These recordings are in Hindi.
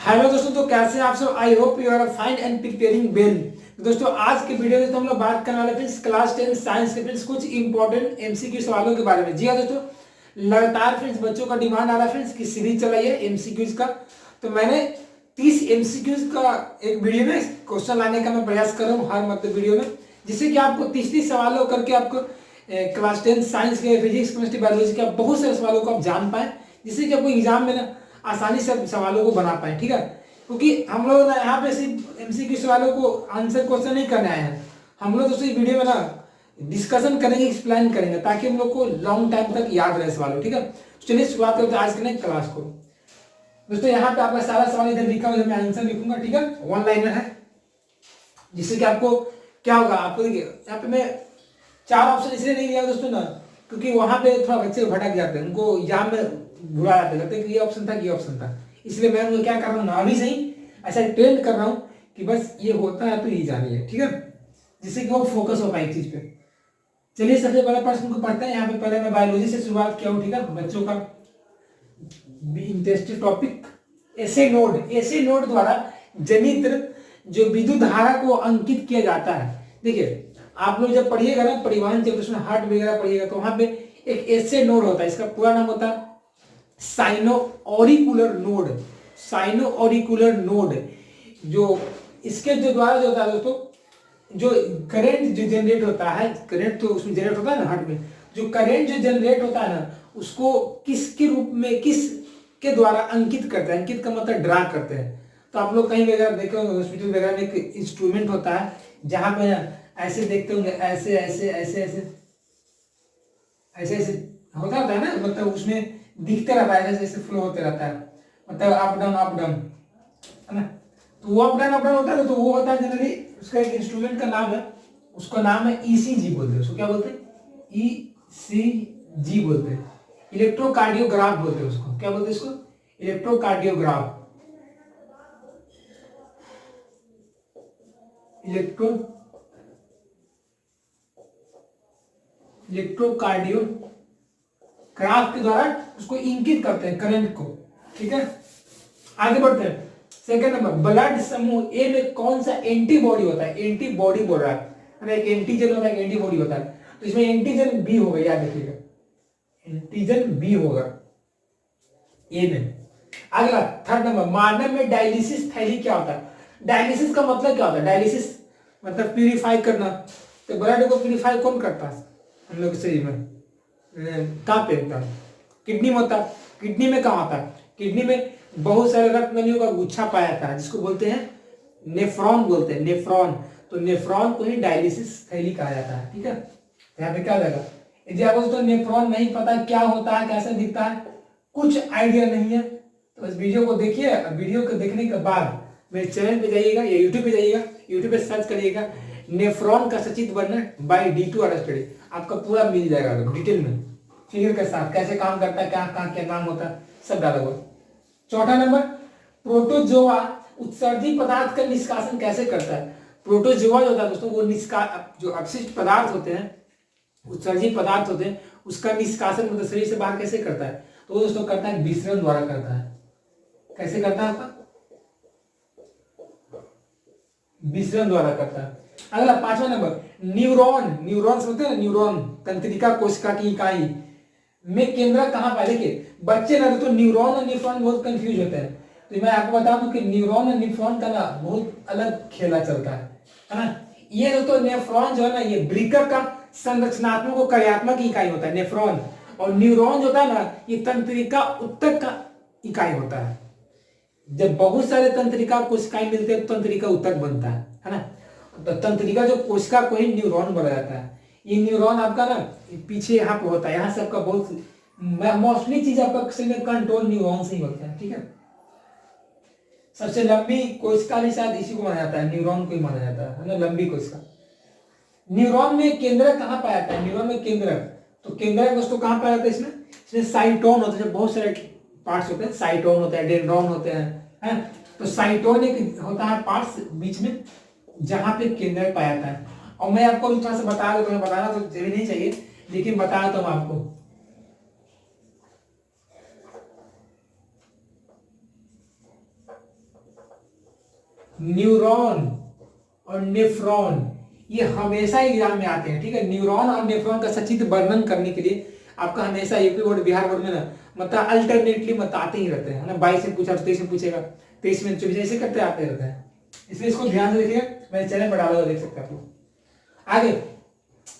हेलो दोस्तों, तो कैसे हैं आप सब। I hope you are fine and preparing well. दोस्तों आज के वीडियो में तो हम लोग बात करने वाले फ्रेंड्स क्लास 10 साइंस के फ्रेंड्स कुछ इंपॉर्टेंट एमसीक्यू सवालों के बारे में। जी हाँ दोस्तों, लगातार फ्रेंड्स बच्चों का डिमांड आ रहा है फ्रेंड्स की सीरीज चलाई है एमसीक्यूज का। तो मैंने 30 एमसीक्यूज का एक वीडियो में क्वेश्चन लाने का मैं प्रयास कर रहा हूँ हर मतलब वीडियो में, जिससे कि आपको 30 सवालों करके आपको क्लास 10 साइंस के फिजिक्स केमिस्ट्री बायोलॉजी के बहुत सारे सवालों को आप जान पाए, जिससे कि आपको एग्जाम में ना आसानी से सवालों को बना पाए। ठीक है, क्योंकि हम लोग ना यहाँ पे सिर्फ एमसीक्यू सवालों को आंसर क्वेश्चन नहीं करने आए हैं। हम लोग दोस्तों इस वीडियो में ना डिस्कशन करेंगे, एक्सप्लेन करेंगे, ताकि हम लोग को लॉन्ग टाइम तक याद रहे सवालों। ठीक है, चलिए शुरुआत करते हैं आज के क्लास को। दोस्तों यहाँ पे आपका सारा सवाल इधर लिखा हुआ है, मैं आंसर लिखूंगा। ठीक है, वन लाइनर है, जिससे कि आपको क्या होगा, आपको देखिए यहाँ पे मैं 4 ऑप्शन इसलिए नहीं दिया दोस्तों ना, क्योंकि वहां पे थोड़ा बच्चे भटक जाते हैं, उनको एग्जाम में बुरा जाते हैं कि ये ऑप्शन था ये ऑप्शन था। इसलिए मैं उनको क्या कर रहा हूँ ना, अभी से ही ऐसा ट्रेंड कर रहा हूँ कि बस ये होता है तो ये जानिए। ठीक है, जिससे कि वो फोकस हो पाए एक चीज पे। चलिए सबसे पहला प्रश्न को पढ़ते हैं। यहाँ पे पहले मैं बायोलॉजी से शुरुआत किया हूँ। ठीक है, बच्चों का इंटरेस्टिंग टॉपिक एसे नोड द्वारा जनित्र जो विद्युत धारा को अंकित किया जाता है। देखिए आप लोग जब पढ़िएगा ना परिवहन चैप्टर में हार्ट वगैरह पढ़िएगा, तो वहां पे एक एसे नोड होता है, इसका पूरा नाम होता है sino auricular node. Sino auricular node जो इसके जो द्वारा जो होता है दोस्तों, जो करंट जो जनरेट होता है, करंट तो उसमें जनरेट होता है ना हार्ट में, जो करंट जो जनरेट होता है ना, उसको किसके रूप में किस के द्वारा अंकित करते हैं। अंकित का मतलब ड्रा करते हैं। तो आप लोग कहीं वगैरह देखे होंगे, हॉस्पिटल वगैरह में एक इंस्ट्रूमेंट होता है जहां पे ऐसे देखते होंगे, ऐसे ऐसे ऐसे ऐसे ऐसे ऐसे होता है ना, मतलब उसमें दिखते रहता है, जैसे जैसे फ्लो होते रहता है, मतलब अप डाउन है ना। तो वो अप डाउन होता है, तो वो होता है जनरली उसका एक इंस्ट्रूमेंट का नाम है, उसका नाम है ईसीजी बोलते हैं। उसको क्या बोलते हैं? ईसीजी बोलते हैं, इलेक्ट्रोकार्डियोग्राफ बोलते हैं उसको। क्या बोलते हैं इसको? इलेक्ट्रोकार्डियोग्राफ। इलेक्ट्रोकार्डियोग्राफ के द्वारा उसको इंगित करते हैं करंट को। ठीक है, आगे बढ़ते हैं। सेकंड नंबर, ब्लड समूह ए में कौन सा एंटीबॉडी होता है? एंटीबॉडी बोल रहा है, एक एंटीजन होता है, एक एंटीबॉडी होता है। तो इसमें एंटीजन बी होगा, याद रखिएगा, एंटीजन बी होगा ए में। अगला थर्ड नंबर, मानव में डायलिसिस थैली क्या होता है? डायलिसिस का मतलब क्या होता है? डायलिसिस मतलब प्यूरिफाई करना। तो ब्लड को प्यूरिफाई कौन करता है हम लोग के शरीर में? कहाँ पे होता है? किडनी में होता है। किडनी में कहाँ होता है? किडनी में बहुत सारे रक्त नलियों का गुच्छा पाया जाता है, जिसको बोलते हैं नेफ्रॉन बोलते हैं, नेफ्रॉन। तो नेफ्रॉन को ही डायलिसिस थैली कहा जाता है। ठीक है, यहाँ पे क्या जाएगा? यदि आपको तो नेफ्रॉन नहीं पता क्या होता है, कैसे दिखता है, कुछ आइडिया नहीं है, तो इस वीडियो को देखिए। वीडियो को देखने के बाद मेरे चैनल पे जाइएगा या यूट्यूब पे जाइएगा, यूट्यूब पे सर्च करिएगा नेफ्रॉन का सचित्र वर्णन बाय D2 R स्टडी, आपका पूरा मिल जाएगा डिटेल में, फिगर के साथ, कैसे काम करता है, क्या कहाँ क्या नाम होता है, सब डाला हुआ। चौथा नंबर, प्रोटोजोआ उत्सर्जी पदार्थ का निष्कासन कैसे करता है? प्रोटोजोआ जो होता है दोस्तों, वो जो अपशिष्ट पदार्थ होते हैं, उत्सर्जी पदार्थ होते हैं, उसका निष्कासन मतलब शरीर से बाहर कैसे करता है? तो वो दोस्तों करता है विसरण द्वारा करता है। कैसे करता है? आपका विसरण द्वारा करता है। अगला पांचवा नंबर, न्यूरॉन समझते हैं ना, न्यूरॉन तंत्रिका कोशिका की इकाई में केंद्र कहाँ पाए? देखिए बच्चे ना तो न्यूरॉन और न्यूफ्रॉन बहुत कंफ्यूज होते हैं। तो मैं आपको बता दूं कि न्यूरॉन और न्यूफ्रॉन का ना बहुत अलग खेला चलता है ना। ये दोस्तों नेफ्रॉन जो है ना, ये ब्रिकर का संरचनात्मक और कार्यात्मक इकाई होता है नेफ्रॉन, और न्यूरॉन जो होता है ना, ये तंत्रिका उत्तक का इकाई होता है। जब बहुत सारे तंत्रिका कोशिकाएं मिलते हैं तो तंत्रिका उत्तक बनता है ना। तो तंत्रिका जो कोशिका को ही न्यूरॉन बोला जाता है। ये न्यूरॉन आपका ना पीछे यहाँ पे होता है, यहाँ से आपका बहुत मोस्टली चीज आपका शरीर में कंट्रोल न्यूरॉन से ही होता है। ठीक है, सबसे लंबी कोशिका भी शायद इसी को माना जाता है, न्यूरॉन को ही माना जाता है ना, लंबी कोशिका। न्यूरॉन में केंद्रक कहाँ पाया जाता है? न्यूरॉन में केंद्रक, तो केंद्रक दोस्तों कहाँ पाया जाता है? इसमें साइटोन होता है, बहुत सारे पार्ट्स होते हैं, साइटोन होता है, डेंड्रॉन होते हैं। तो साइटोन एक होता है पार्ट्स बीच में, जहां पे केंद्रक पाया जाता है। और मैं आपको थोड़ा सा बता दूं, तुम्हें बताना तो जरूरी नहीं चाहिए, लेकिन बताया तो आपको। न्यूरॉन और नेफ्रॉन, ये हमेशा एग्जाम में आते हैं, ठीक है। न्यूरॉन और नेफ्रॉन का सचित्र वर्णन करने के लिए आपका हमेशा यूपी बोर्ड बिहार बोर्ड में ना मतलब अल्टरनेटली मत आते ही रहते हैं, है ना। 22 से पूछा 23 में पूछेगा, 23 में 24 ऐसे करते आते रहते हैं, इसलिए इसको ध्यान से देखिएगा। मैंने चैनल पर डाला हुआ देख सकते हैं आप लोग। आगे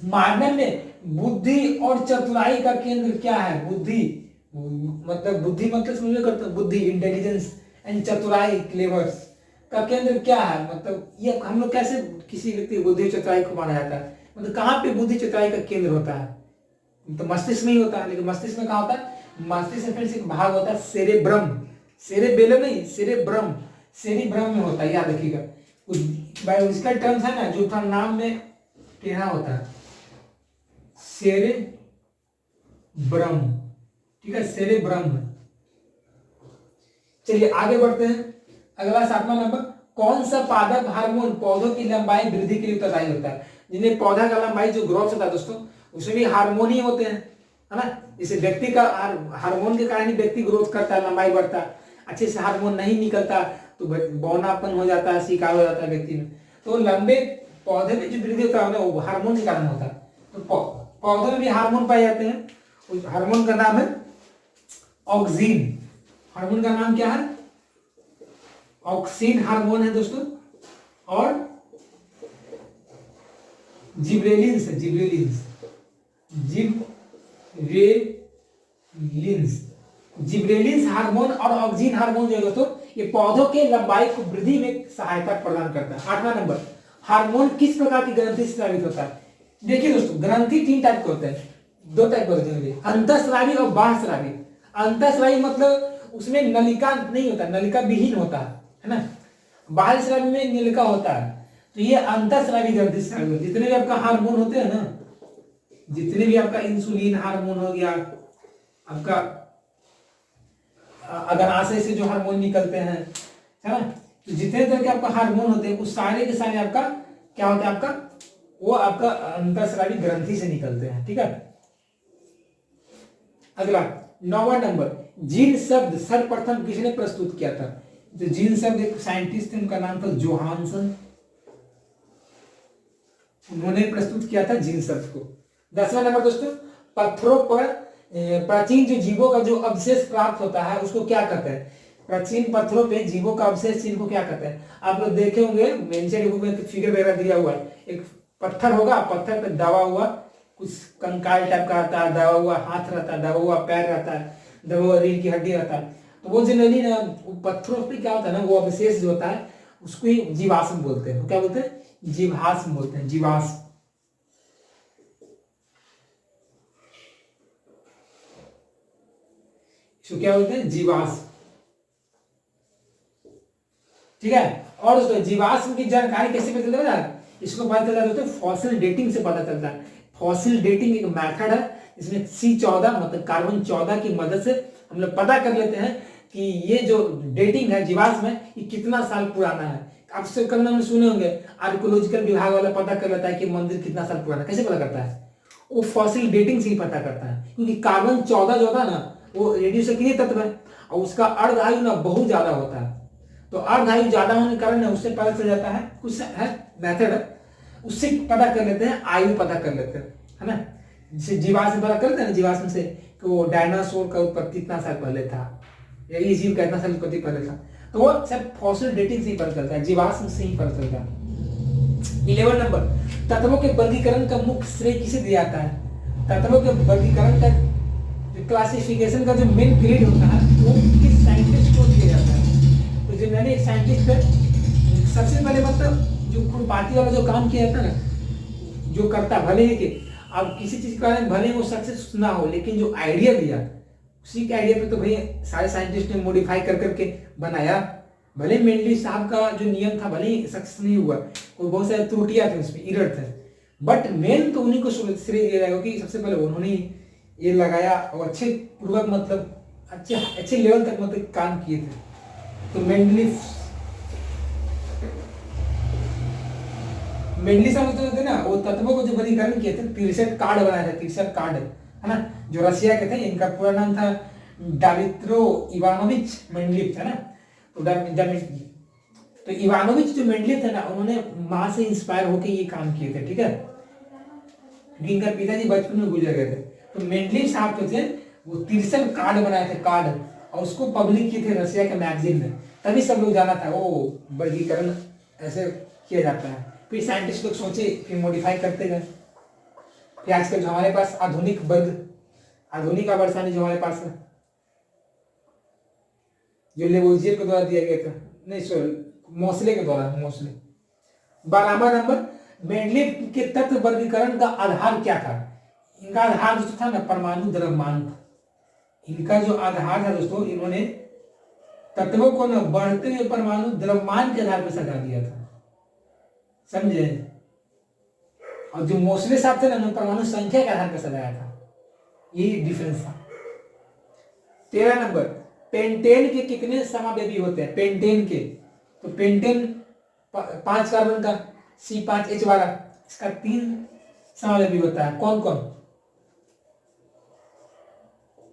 मानव में बुद्धि और चतुराई का केंद्र क्या है? बुद्धि मतलब समझ करते हैं, बुद्धि इंटेलिजेंस एंड चतुराई क्लेवर्स का केंद्र क्या है? मतलब ये हम लोग कैसे किसी व्यक्ति बुद्धि चतुराई को माना जाता है? मतलब कहाँ पे बुद्धि चतुराई का केंद्र होता है? तो मस्तिष्क में ही होता है, लेकिन मस्तिष्क में कहाँ होता है? मस्तिष्क में फिर से एक भाग होता है सेरेब्रम, सेरेबेलम नहीं, सेरेब्रम, सेरेब्रम में होता है, याद रखिएगा। बायोलॉजिकल टर्म्स है ना, जो था नाम में टेढ़ा होता है, सेरेब्रम, ठीक है, सेरेब्रम। चलिए आगे बढ़ते हैं। अगला 7वां नंबर, कौन सा पादप हार्मोन पौधों की लंबाई वृद्धि के लिए उत्तरदायी होता है? जिन्हें पौधा का लंबाई जो ग्रोथ होता है दोस्तों, उसमें भी हार्मोन ही होते हैं, है ना। जैसे व्यक्ति का हार्मोन के कारण ही व्यक्ति ग्रोथ करता है, लंबाई बढ़ता है। अच्छे से हार्मोन नहीं निकलता तो बौनापन हो जाता है, शिकार हो जाता है व्यक्ति में। तो लंबे पौधे में जो वृद्धि होता है ना, वो हार्मोन के कारण होता है। तो पौधे में भी हार्मोन पाए जाते हैं, उस हार्मोन का नाम है ऑक्सीन। हार्मोन का नाम क्या है? ऑक्सीन हार्मोन है दोस्तों। और जिब्रेलिन्स है, जिब्रेलिन्स, जिब्रेलिन्स हार्मोन और ऑक्सीन हार्मोन जो है दोस्तों, ये पौधों के लंबाई को वृद्धि में सहायता प्रदान करता है। 8वां नंबर, हार्मोन किस प्रकार की ग्रंथि से स्रावित होता है? देखिए दोस्तों, ग्रंथि 3 टाइप के होते हैं, 2 टाइप के होते हैं, अंतःस्रावी और बाह्यस्रावी। अंतःस्रावी मतलब उसमें नलिका नहीं होता, नलिका विहीन होता है ना। बाह्यस्रावी में नलिका होता है। तो ये अंतःस्रावी ग्रंथि से स्रावित होता है। जितने भी आपका हार्मोन होते हैं ना, जितने भी आपका इंसुलिन हार्मोन हो गया, आपका अग्नाशय से जो हार्मोन निकलते हैं, है ना, तो जितने तरह के आपका हार्मोन होते हैं, उस सारे के सारे आपका क्या होता है? आपका वो आपका अंतःस्रावी ग्रंथि से निकलते हैं, ठीक है। अगला 9वां नंबर, जीन शब्द सर्वप्रथम किसने प्रस्तुत किया था? तो जीन शब्द एक साइंटिस्ट थे, उनका नाम था जोहानसन, उन्होंने प्रस्तुत किया था जीन शब्द को। 10वां नंबर दोस्तों, पत्थरों पर प्राचीन जो जीवों का जो अवशेष प्राप्त होता है उसको क्या कहते हैं? प्राचीन पत्थरों पे जीवों का अवशेष चिन्ह को क्या कहते हैं? आप लोग देखे होंगे मेंशन बुक में फिगर वगैरह दिया हुआ है, एक पत्थर होगा, पत्थर पे दबा हुआ कुछ कंकाल टाइप का रहता है, दबा हुआ हाथ रहता है, दबा हुआ पैर रहता है, दबा हुआ रीढ़ की हड्डी रहता है। तो वो जनरली ना पत्थरों पे क्या होता है ना, वो अवशेष जो होता है उसको ही जीवाश्म बोलते हैं। तो क्या बोलते हैं? जीवाश्म बोलते हैं, जीवाश्म। इसको क्या बोलते हैं? जीवाश्म, ठीक है। और दोस्तों जीवाश्म की जानकारी कैसे पता चलता है? इसको पता चलता है दोस्तों फॉसिल डेटिंग से पता चलता है। फॉसिल डेटिंग एक मेथड है, इसमें C14 मतलब कार्बन 14 की मदद से हम लोग पता कर लेते हैं कि ये जो डेटिंग है जीवाश्म है, ये कितना साल पुराना है। आप से कल हमने सुने होंगे आर्कियोलॉजिकल विभाग वाला पता कर लेता है कि मंदिर कितना साल पुराना है। कैसे पता करता है? वो फॉसिल डेटिंग से ही पता करता है, क्योंकि कार्बन 14 जो होता है ना, वो रेडियो सक्रिय तत्व है और उसका अर्धआयु ना बहुत ज्यादा होता है। तो अर्धआयु ज्यादा होने के कारण उससे पता चल जाता है, कुछ है मेथड है, उससे पता कर लेते हैं, आयु पता कर लेते हैं, है ना। जैसे जीवाश्म पता करते हैं ना, जीवाश्म से कि वो डायनासोर का उत्पत्ति इतना साल पहले था, या इस जीव का इतना साल उत्पत्ति पहले था। तो वो सब फॉसिल डेटिंग से ही पता चलता है, जीवाश्म से ही पता चलता है। 11 नंबर, तत्वों के वर्गीकरण का मुख्य श्रेय किसे दिया जाता है? तत्वों के वर्गीकरण का क्लासिफिकेशन का जो मेन ग्रेड होता है वो किस साइंटिस्ट को दिया जाता है? तो जनरली एक साइंटिस्ट है, सबसे पहले मतलब जो खुरपाती वाला जो काम किया जाता है ना, जो करता, भले ही कि अब किसी चीज का भले वो सक्सेस ना हो, लेकिन जो आइडिया दिया उसी के आइडिया पे तो भाई सारे साइंटिस्ट ने मॉडिफाई कर करके बनाया। भले मेंडली साहब का जो नियम था भले ही सक्सेस नहीं हुआ, कोई बहुत सारी त्रुटियां थी उसमें, एरर थे, बट मेन तो उन्हीं को श्रेय दिया जाएगा कि सबसे पहले उन्होंने ये लगाया और अच्छे पूर्वक मतलब अच्छे लेवल तक मतलब काम किए थे। तो मेंडली साहब होते ना, वो तत्वों को जो वर्गीकरण किए थे, 63 कार्ड बनाए थे, 63 कार्ड, है ना, जो रशिया के थे। इनका पूरा नाम था डामित्रो इवानोविच मेंडलीव, है ना। तो इवानोविच जो मेंडलीव थे ना, उन्होंने माँ से इंस्पायर होकर ये काम किए थे, ठीक है, क्योंकि इनका पिताजी बचपन में गुजर गए थे। तो मेंडलीव साहब जो थे वो 63 कार्ड बनाए थे, कार्ड, और उसको पब्लिक किए थे रशिया के मैगजीन में, तभी सब लोग जाना था वो वर्गीकरण ऐसे किया जाता है। फिर साइंटिस्ट लोग सोचे, फिर मॉडिफाई करते गए, फिर आजकल जो हमारे पास आधुनिक वर्ग, आधुनिक आवर्सानी जो हमारे पास है, जो लेवोजियर के द्वारा दिया गया था, नहीं सॉरी मोसले के द्वारा, मोसले। 12वां नंबर, मेंडलीव के तत्व वर्गीकरण का आधार क्या था? इनका आधार जो था ना परमाणु द्रव्यमान था। इनका जो आधार था दोस्तों, इन्होंने तत्वों को ना बढ़ते हुए परमाणु द्रव्यमान के आधार पर सजा दिया था, समझे। और जो मोसले साहब थे ना, उन्होंने परमाणु संख्या के आधार पर सजाया था, ये डिफरेंस था। 13 नंबर, पेंटेन के कितने समावेशी होते हैं? पेंटेन के, तो पेंटेन 5 कार्बन का C5H12, इसका 3 समावेशी होता है। कौन कौन?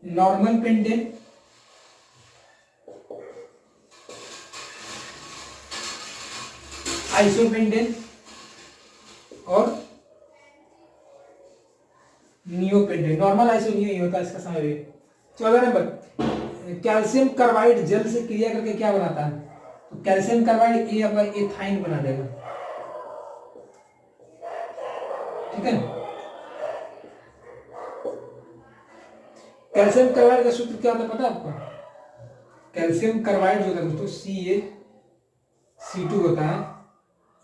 नॉर्मल पेंटेन, आइसोपेंटेन और नियोपेंटेन। नॉर्मल, आइसो, नियो ही होता है इसका समावेश। 14 नंबर, कैल्शियम कार्बाइड जल से क्रिया करके क्या बनाता है? तो कैल्शियम कार्बाइड ये अपना एथाइन बना देगा, ठीक है। कैल्शियम कार्बाइड का सूत्र क्या होता है पता है आपको? कैल्शियम कार्बाइड जो होता है दोस्तों CaC2 होता है,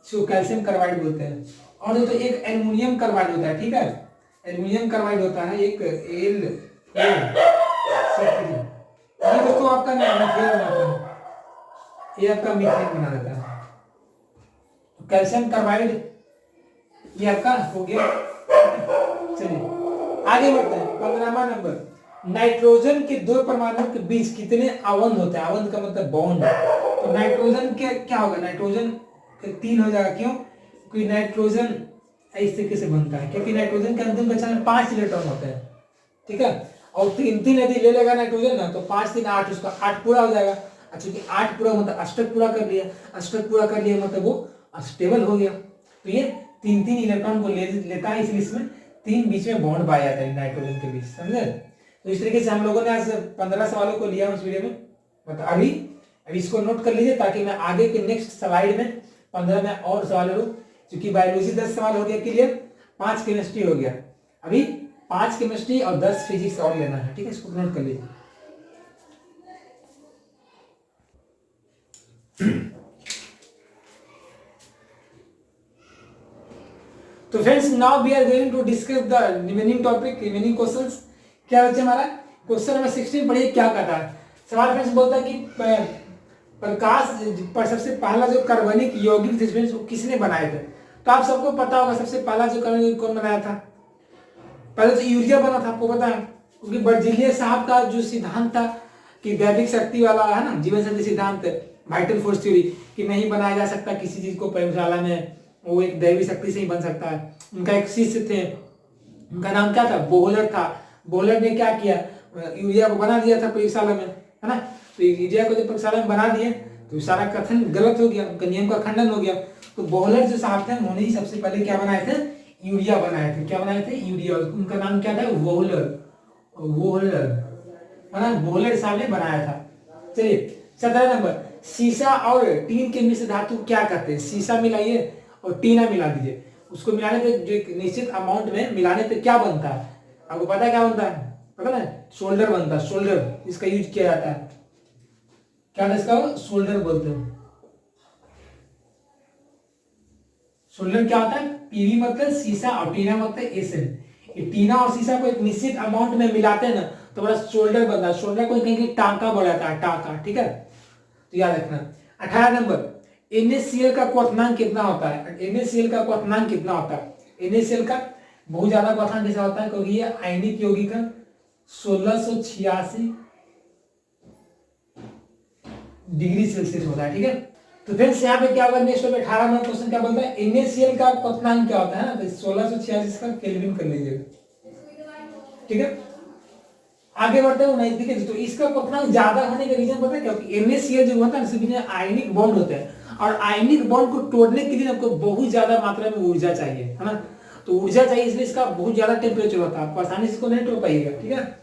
इसको कैल्शियम कार्बाइड बोलते हैं। और दोस्तों एक एल्युमिनियम कार्बाइड होता है, ठीक है, एल्युमिनियम कार्बाइड होता है एक LaC3, ये दोस्तों आपका मीथेन बनाता है, ये आपका मीथेन बना देता है। तो कैल्शियम कार्बाइड ये आपका हो गया। चलिए आगे बढ़ते हैं। 15वां नंबर, नाइट्रोजन के 2 परमाणुओं के बीच कितने आबंध होते हैं? आबंध का मतलब बॉन्ड। तो नाइट्रोजन के क्या होगा? नाइट्रोजन 3 हो जाएगा। क्यों? क्योंकि नाइट्रोजन इस तरीके से बनता है, क्योंकि नाइट्रोजन के अंतिम कक्षा में 5 इलेक्ट्रॉन होते हैं, ठीक है, और 3 यदि ले लेगा नाइट्रोजन ना, तो 5 3 8, उसका 8 पूरा हो जाएगा। क्योंकि 8 पूरा मतलब अष्टक पूरा कर लिया, अष्टक पूरा कर लिया मतलब वो स्टेबल हो गया। तो ये 3 इलेक्ट्रॉन को लेता है, इसलिए इसमें 3 बीच में बॉन्ड पाया जाता है नाइट्रोजन के बीच, समझे। तो इस तरीके से हम लोगों ने आज 15 सवालों को लिया उस वीडियो में। मतलब अभी इसको नोट कर लीजिए, ताकि मैं आगे के नेक्स्ट स्लाइड में 15 में और सवाल लूँ। क्योंकि बायोलॉजी 10 सवाल हो गया क्लियर, 5 केमिस्ट्री हो गया, अभी 5 केमिस्ट्री और 10 फिजिक्स और लेना है, ठीक है, इसको नोट कर लीजिए। तो friends, now we are going to discuss the remaining topic, remaining questions. क्या बच्चे हमारा क्वेश्चन नंबर 16 पढ़िए क्या कहता है। सवाल फ्रेंड्स बोलता है कि प्रकाश पर सबसे पहला जो कार्बनिक यौगिक थे फ्रेंड्स, वो किसने बनाए थे? तो आप सबको पता होगा सबसे पहला जो कार्बनिक कौन बनाया था? पहले तो यूरिया बना था, आपको पता है, क्योंकि बर्जीलियस साहब का जो सिद्धांत था कि दैविक शक्ति वाला है ना, जीवन शक्ति सिद्धांत, वाइटल फोर्स थ्योरी, कि नहीं बनाया जा सकता किसी चीज को प्रयोगशाला में, वो एक दैवी शक्ति से ही बन सकता है। उनका एक शिष्य थे, उनका नाम क्या था? बोहलर था। बोहलर ने क्या किया? यूरिया को बना दिया था प्रयोगशाला में, है ना। तो यूरिया को जब प्रयोगशाला में बना दिए तो सारा कथन गलत हो गया, उनका नियम का खंडन हो गया। तो बोहलर जो साहब थे, उन्होंने ही सबसे पहले क्या बनाए थे? यूरिया बनाए थे। क्या बनाए थे? यूरिया। उनका नाम क्या था? वोहलर, वोहलर, है ना, वोहलर साहब ने बनाया था। चलिए 17 नंबर, सीसा और टीन के मिश्र धातु क्या कहते हैं? सीसा मिलाइए और टीना मिला दीजिए, उसको मिलाने पे जो एक निश्चित अमाउंट में मिलाने पे क्या बनता है? आपको पता है क्या बनता है? पता ना, शोल्डर बनता है। शोल्डर इसका यूज किया जाता है, क्या है इसका? शोल्डर बोलते हैं। शोल्डर क्या होता है? पीवी मतलब सीसा और टीना मतलब एसिड। ये टीना और सीसा को एक निश्चित अमाउंट में मिलाते हैं ना, तो बड़ा शोल्डर बनता है। शोल्डर को कहेंगे टांका बोला जाता है, टांका, ठीक है, तो याद रखना। 18 नंबर, NaCl का क्वथनांक कितना होता है? NaCl का क्वथनांक कितना होता है? NaCl का बहुत ज्यादा क्वथनांक कैसा होता है? क्योंकि ये आयनिक यौगिक का 1686 डिग्री सेल्सियस होता है, ठीक है। तो फ्रेंड्स यहाँ पे क्या होगा? नेक्स्ट 18 नंबर क्वेश्चन क्या बोलता है? NaCl का क्वथनांक क्या होता है ना, तो 1686 का केल्विन कर लीजिएगा, ठीक है। आगे बढ़ते हैं 19 के। तो इसका क्वथनांक ज्यादा होने का रीजन पता है? क्योंकि NaCl जो होता है ना, सभी में आयनिक बॉन्ड होते हैं, और आयनिक बॉन्ड को तोड़ने के लिए आपको बहुत ज्यादा मात्रा में ऊर्जा चाहिए, है ना। तो ऊर्जा चाहिए, इसलिए इसका बहुत ज्यादा टेम्परेचर होता है, आप आसानी से इसको नहीं तोड़ पाइएगा, ठीक है।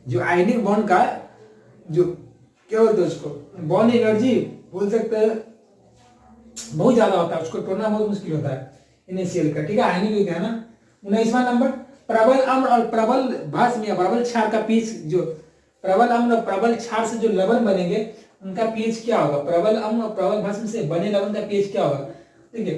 जो आयनिक बॉन्ड का जो क्या बोलते हैं उसको, बॉन्ड एनर्जी बोल सकते हैं, बहुत ज्यादा होता है, उसको तोड़ना बहुत मुश्किल होता है NaCl का, ठीक है। आयनिक है ना। 19वां नंबर, प्रबल अम्ल और प्रबल भस्म या प्रबल क्षार का पीएच, जो प्रबल अम्ल और प्रबल क्षार से जो लवण बनेंगे उनका पीएच क्या होगा। प्रबल अम्ल और प्रबल भस्म से बने लवण का पीएच क्या होगा, ठीक है।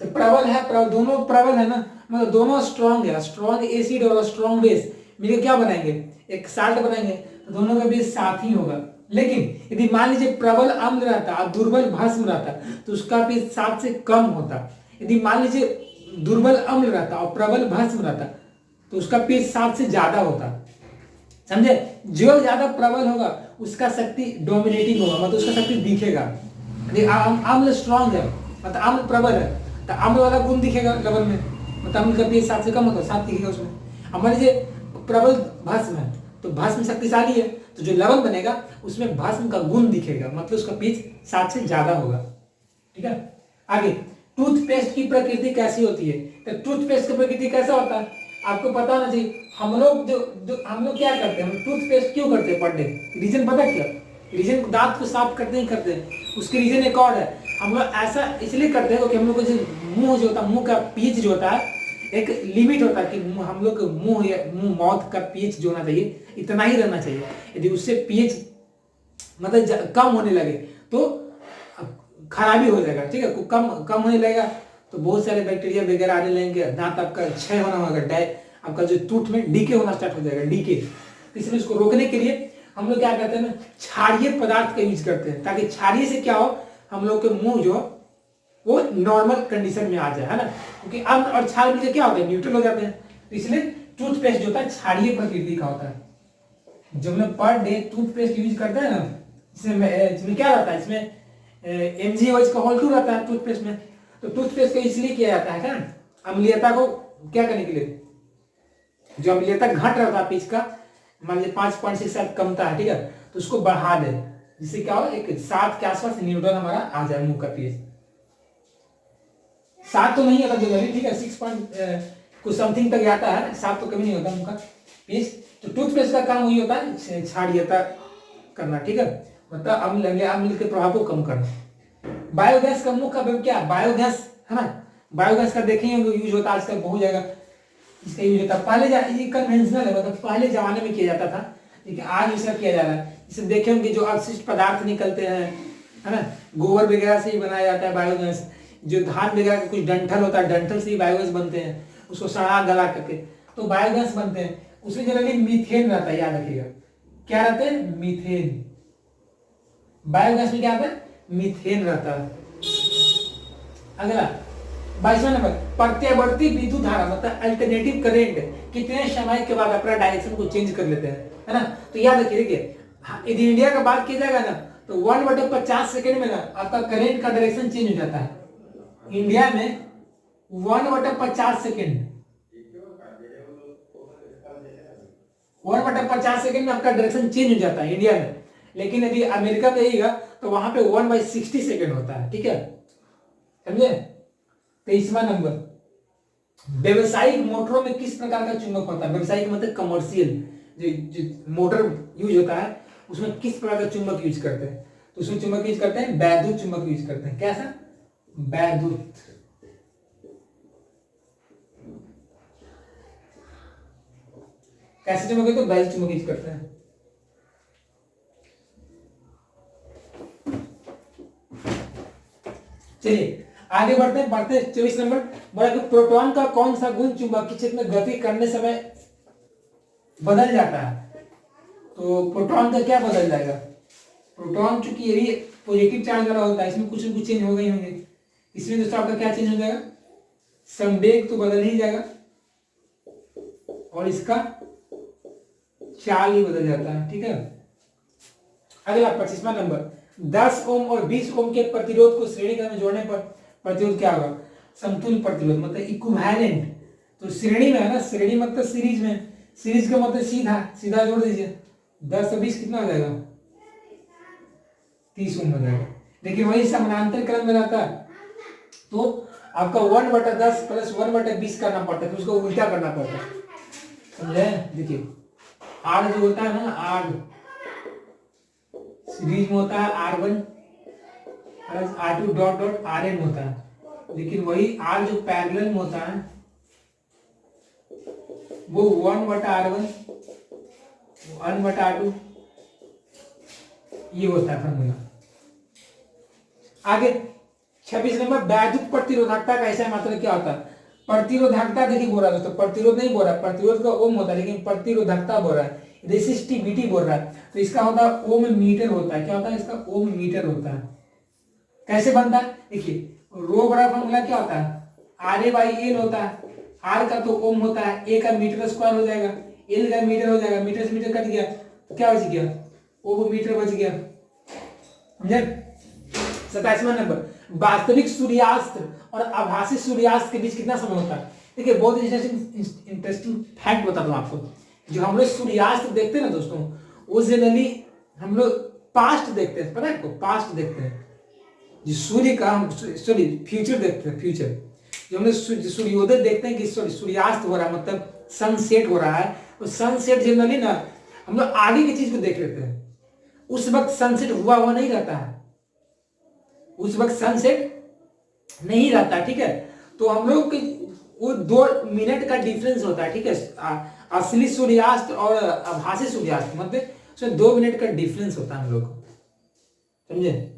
तो प्रबल है, दोनों प्रबल है ना, मतलब दोनों स्ट्रॉन्ग है, स्ट्रॉन्ग एसिड और स्ट्रॉन्ग बेस मिलकर क्या बनाएंगे, एक साल्ट बनाएंगे, तो दोनों का बेस साथ ही होगा। लेकिन यदि मान लीजिए प्रबल अम्ल रहता और दुर्बल भस्म रहता तो उसका पीएच 7 से कम होता। यदि मान लीजिए दुर्बल अम्ल रहता और प्रबल भस्म रहता तो उसका पीएच 7 से ज्यादा होता, समझे। जो ज्यादा प्रबल होगा उसका शक्ति डोमिनेटिंग होगा, मतलब उसका शक्ति दिखेगा। यदि अम्ल स्ट्रॉन्ग है, मतलब अम्ल प्रबल है, तो अम्ल वाला गुण दिखेगा लवण में, मतलब अम्ल का पीएच 7 से कम होता, 7 दिखेगा उसमें। अब मान लीजिए प्रबल भस्म है, तो भस्म शक्तिशाली है, तो जो लवण बनेगा उसमें भस्म का गुण दिखेगा, मतलब उसका पीएच 7 से ज्यादा होगा, ठीक है। आगे, टूथपेस्ट की प्रकृति कैसी होती है। तो टूथपेस्ट की प्रकृति कैसा होता है आपको पता होना चाहिए। हम लोग जो हम लोग क्या करते हैं, हम टूथपेस्ट क्यों करते हैं पर डे, रीजन पता क्या। रीजन दांत को साफ करते ही करते हैं, उसके रीजन एक और है। हम लोग ऐसा इसलिए करते हैं क्योंकि हम लोग को जो मुंह जो होता है, मुंह का पीएच जो होता है एक लिमिट होता है कि हम लोग मुंह या मुंह माउथ का पीएच जो होना चाहिए इतना ही रहना चाहिए। यदि उससे पीएच मतलब कम होने लगे तो खराबी हो जाएगा, ठीक है। कम कम होने लगेगा तो बहुत सारे बैक्टीरिया वगैरह आने लगेंगे, दांत आपका क्षय होना होगा, आपका जो टूथ में डीके होना स्टार्ट हो जाएगा, डीके। इसलिए उसको रोकने के लिए हम लोग क्या करते हैं ना, क्षारीय पदार्थ का यूज करते हैं, ताकि क्षारीय से क्या हो, हम लोग के मुंह जो वो नॉर्मल कंडीशन में आ जाए, है ना। क्योंकि अम्ल और क्षार मिलकर क्या होता है, न्यूट्रल हो जाते हैं। तो इसलिए टूथपेस्ट जो होता है क्षारीय प्रकृति का होता है। जब हम पर डे टूथपेस्ट यूज करते हैं ना, इसमें क्या रहता है, इसमें MgOH का होल 2 रहता है टूथपेस्ट में। तो टूथपेस्ट का इसलिए किया जाता है क्या, अम्लीयता को क्या करने के लिए, जो अम्लीयता घट रहा था पीच का, मान लीजिए 5.67 कमता है, ठीक है, तो उसको बढ़ा दे, जिससे क्या हो, एक 7 के आसपास न्यूट्रल हमारा आ जाए मुंह का पीएच। 7 तो नहीं होता जनरली, ठीक है, 6 कुछ समथिंग तक जाता है, 7 तो कभी नहीं होता मुंह का पीएच। तो टूथपेस्ट का काम वही होता है, क्षारीयता करना, ठीक है, मतलब अम्ल के प्रभाव को कम करना। बायोगैस का मुख्य उपयोग क्या है, बायोगैस, है ना। बायोगैस का देखेंगे यूज होता है आजकल बहुत जगह, इसका यूज होता है। पहले ये कन्वेंशनल है, मतलब पहले जमाने में किया जाता था, लेकिन आज इसका किया जा रहा है। इसे देखे होंगे जो अवशिष्ट पदार्थ निकलते हैं, है ना, गोबर वगैरह से ही बनाया जाता है बायोगैस। जो धान वगैरह का कुछ डंठल होता है, डंठल से ही बायोगैस बनते हैं, उसको सड़ा गला करके तो बायोगैस बनते हैं। उसमें जनरली मीथेन रहता है, याद रखिएगा, क्या रहता है, मीथेन। बायोगैस में क्या आता है, मीथेन रहता है। अगला 22वां नंबर, प्रत्यावर्ती विद्युत धारा मतलब अल्टरनेटिव करंट कितने समय के बाद अपना डायरेक्शन को चेंज कर लेते हैं, है ना। तो याद रखिए, देखिए यदि इंडिया का बात किया जाएगा ना तो 1/50 सेकेंड में ना आपका करंट का डायरेक्शन चेंज हो जाता है। इंडिया में 1/50 सेकेंड, 1/50 सेकेंड में आपका डायरेक्शन चेंज हो जाता है इंडिया में। लेकिन यदि अमेरिका में जाइएगा तो वहां पे 1/60 सेकेंड होता है, ठीक है, समझे। 23वां नंबर, व्यवसायिक मोटरों में किस प्रकार का चुंबक होता है। व्यवसायिक मतलब कमर्शियल जो मोटर यूज होता है उसमें किस प्रकार का चुंबक यूज करते हैं। तो उसमें चुंबक यूज करते हैं, वैद्युत चुंबक यूज करते हैं। कैसा, वैद्युत। कैसे चुंबक है, तो वैद्युत चुंबक यूज करते हैं। चलिए आगे बढ़ते हैं, 24 नंबर, बोला कि प्रोटॉन का कौन सा गुण चुंबकीय क्षेत्र में गति करने समय बदल जाता है। तो प्रोटॉन का क्या बदल जाएगा, प्रोटॉन चूंकि ये पॉजिटिव चार्ज वाला होता है, इसमें कुछ न कुछ चेंज होगा ही होंगे। इसमें दोस्तों आपका क्या चेंज हो जाएगा, संवेग तो बदल ही जाएगा और इसका चाल ही बदल जाता है, ठीक है। अगला 25वां नंबर, 10 ओम और 20 ओम के प्रतिरोध को श्रेणी क्रम में जोड़ने पर प्रतिरोध क्या होगा, समतुल्य प्रतिरोध मतलब इक्विवेलेंट। तो श्रेणी में है ना, श्रेणी मतलब सीरीज में, सीरीज का मतलब सीधा सीधा जोड़ दीजिए, 10 और 20 कितना हो जाएगा, 30 ओम हो जाएगा। लेकिन वही समानांतर क्रम में रहता है तो आपका 1/10 प्लस 1/20 करना पड़ता है, तो उसको उल्टा करना पड़ता है, समझे। देखिए आर जो होता है ना, आर सीरीज में होता है R1 plus R2 dot dot Rn होता है, लेकिन वही आर जो पैरेलल में होता है वो 1/R1 1/R2 ये होता है फॉर्मूला। आगे 26 नंबर वैद्युत प्रतिरोधकता का ऐसा मतलब क्या होता है। प्रतिरोधकता देखिए बोल रहा है दोस्तों, प्रतिरोध नहीं बोल रहा है, प्रतिरोध का ओम होता है, लेकिन प्रतिरोधकता बोल रहा है, रेसिस्टिविटी बोल रहा है, तो इसका होता है ओम मीटर होता है। क्या होता है इसका, ओम मीटर होता है। कैसे बनता है देखिए, रो बड़ा फॉर्मूला क्या होता है, RA/L होता है, R का तो ओम होता है, A का मीटर स्क्वायर हो जाएगा, L का मीटर हो जाएगा, मीटर से मीटर कट गया तो क्या बच गया, ओम मीटर बच गया, समझे। 27वां नंबर, वास्तविक सूर्यास्त और आभासी सूर्यास्त के बीच कितना समय होता है। देखिए बहुत इंटरेस्टिंग फैक्ट बताता हूँ आपको, जो हम लोग सूर्यास्त देखते हैं ना दोस्तों, वो जनरली हम लोग पास्ट देखते हैं, पता है आपको, पास्ट देखते हैं। जो सूर्य का सॉरी फ्यूचर देखते हैं, फ्यूचर जो हम लोग सूर्योदय देखते हैं कि सूर्यास्त हो रहा है, मतलब सनसेट हो रहा है, तो सनसेट जनरली ना हम लोग आगे की चीज को देख लेते हैं, उस वक्त सनसेट हुआ नहीं रहता है, उस वक्त सनसेट नहीं रहता, ठीक है। तो हम लोग वो 2 मिनट का डिफरेंस होता है, ठीक है, असली सूर्यास्त और आभासी सूर्यास्त, मतलब उसमें 2 मिनट का डिफरेंस होता है हम लोग को, समझे।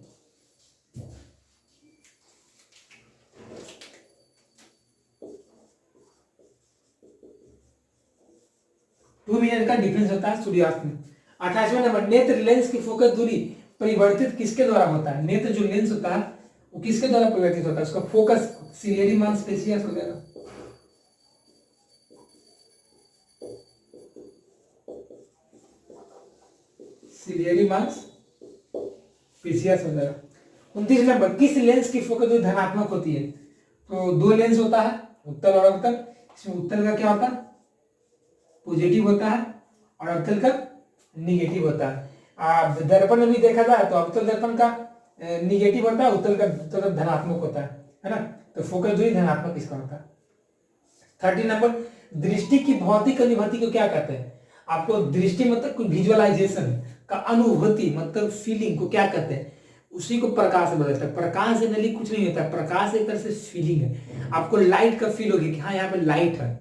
2 मिनट का डिफरेंस होता है सूर्यास्त में। 28वां नंबर, नेत्र लेंस की फोकस दूरी परिवर्तित किसके द्वारा होता है। नेत्र जो लेंस होता है वो किसके द्वारा परिवर्तित होता है, उसका फोकस सिलियरी मांसपेशियस हो जाएगा, सिलियरी मांसपेशियस हो जाएगा। 29 नंबर, किस लेंस की फोकस दूरी धनात्मक होती है। तो 2 लेंस होता है, उत्तल और अवतल। इसमें उत्तल का क्या होता है, पॉजिटिव होता है, और अवतल का निगेटिव होता है। दर्पण में भी देखा जाए तो अवतल दर्पण का निगेटिव होता है, उत्तल का धनात्मक होता है ना। तो फोकस दूरी धनात्मक इसका होता है। 30 नंबर, दृष्टि की भौतिक अनुभूति को क्या कहते हैं। आपको दृष्टि मतलब विजुअलाइजेशन का अनुभूति मतलब फीलिंग को क्या कहते हैं, उसी को प्रकाश से बदलता है। प्रकाश जनरली कुछ नहीं होता, प्रकाश एक तरह से फीलिंग है। आपको लाइट का फील होगी कि हाँ यहाँ पे लाइट है,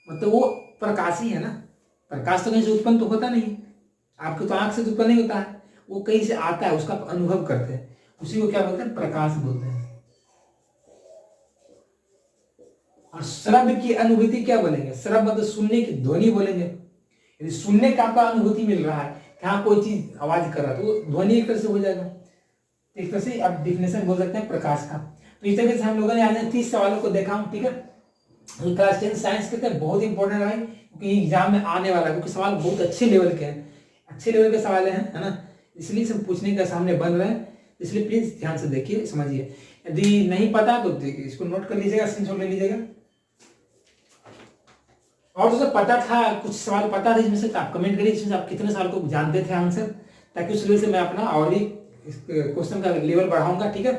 मतलब वो प्रकाश ही है ना। प्रकाश तो कहीं से उत्पन्न तो होता नहीं, आपकी तो आंख से उत्पन्न नहीं होता है, वो कहीं से आता है, उसका अनुभव करते हैं, उसी को क्या बोलते हैं, प्रकाश बोलते हैं। और श्रव्य की अनुभूति क्या बोलेंगे, श्रव्य मतलब सुनने की ध्वनि बोलेंगे। यदि सुनने का आपका अनुभूति मिल रहा है कि हाँ कोई चीज आवाज कर रहा है, तो ध्वनि एक तरह से हो जाएगा। एक तरह से आप डिफिनेशन बोल सकते हैं प्रकाश का। तो इस तरीके से हम लोगों ने आज 30 सवालों को देखा हूं, ठीक है। क्लास 10 साइंस के बहुत इंपॉर्टेंट है, क्योंकि एग्जाम में आने वाला है, क्योंकि सवाल बहुत अच्छे लेवल के हैं, अच्छे लेवल के सवाल हैं, है ना, इसलिए सब पूछने का सामने बन रहे हैं। इसलिए प्लीज ध्यान से देखिए, समझिए। यदि नहीं पता तो देखिए, इसको नोट कर लीजिएगा, स्क्रीनशॉट ले लीजिएगा। और जो पता था, कुछ सवाल पता था इसमें से, तो आप कमेंट करिए इसमें आप कितने सवाल को जानते थे आंसर, ताकि उस लेवल से मैं अपना और भी क्वेश्चन का लेवल बढ़ाऊंगा, ठीक है।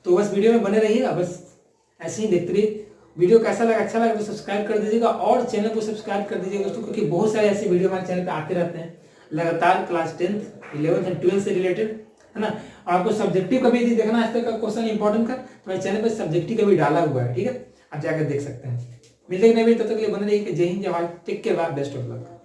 तो बस वीडियो में बने रहिएगा, बस ऐसे ही देखते रहिए। वीडियो कैसा लगा, अच्छा लगा तो सब्सक्राइब कर दीजिएगा, और चैनल को सब्सक्राइब कर दीजिएगा दोस्तों, क्योंकि बहुत सारे ऐसे वीडियो हमारे चैनल पे आते रहते हैं लगातार, क्लास 10, 11 एंड 12 से रिलेटेड, है ना। आपको सब्जेक्टिव का भी यदि देखना है, इस तरह का क्वेश्चन इंपॉर्टेंट का, तो मेरे चैनल पर सब्जेक्टिव का भी डाला हुआ है, ठीक है, आप जाकर देख सकते हैं। मिलते हैं नए वीडियो, तब तक के लिए बने रहिए। जय हिंद, जय Bharat, take care, best of luck.